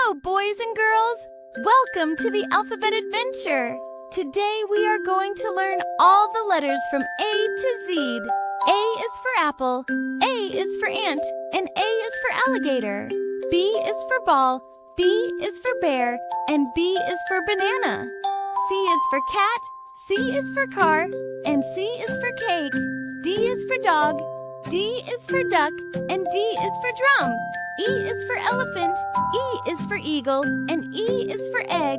Hello, boys and girls! Welcome to the Alphabet Adventure! Today we are going to learn all the letters from A to Z. A is for apple, A is for ant, and A is for alligator. B is for ball, B is for bear, and B is for banana. C is for cat, C is for car, and C is for cake. D is for dog, D is for duck, and D is for drum. E is for elephant, E is for eagle, and E is for egg.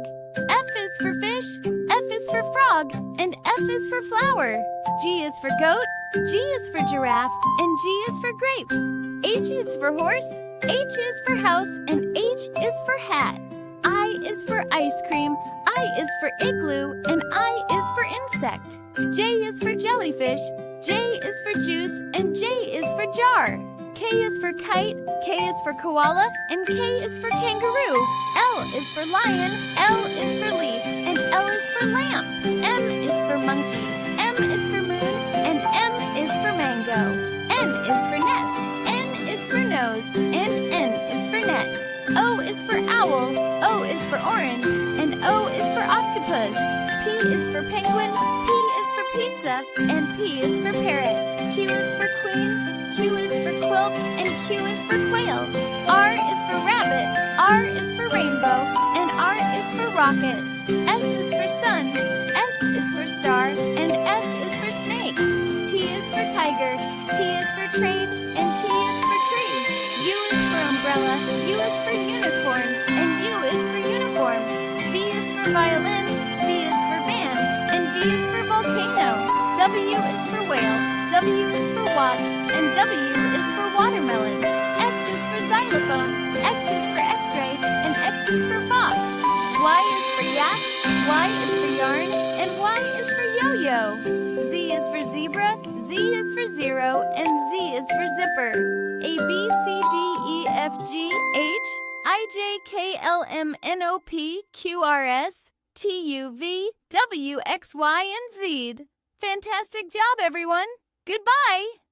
F is for fish, F is for frog, and F is for flower. G is for goat, G is for giraffe, and G is for grapes. H is for horse, H is for house, and H is for hat. I is for ice cream, I is for igloo, and I is for insect. J is for jellyfish, J is for juice, and J is for jar. K is for kite, K is for koala, and K is for kangaroo. L is for lion, L is for leaf, and L is for lamp. M is for monkey, M is for moon, and M is for mango. N is for nest, N is for nose, and N is for net. O is for owl, O is for orange, and O is for octopus. P is for penguin, P is for pizza, and P is for parrot. Q is for queen, Q is for quilt, and Q is for quail. R is for rabbit, R is for rainbow, and R is for rocket. S is for sun, S is for star, and S is for snake. T is for tiger, T is for train, and T is for tree. U is for umbrella, U is for unicorn, and U is for uniform. V is for violin, V is for van, and V is for volcano. W is for whale, W is for watch, and W is for watermelon. X is for xylophone, X is for x-ray, and X is for fox. Y is for yak, Y is for yarn, and Y is for yo-yo. Z is for zebra, Z is for zero, and Z is for zipper. A, B, C, D, E, F, G, H, I, J, K, L, M, N, O, P, Q, R, S, T, U, V, W, X, Y, and Z. Fantastic job, everyone! Goodbye!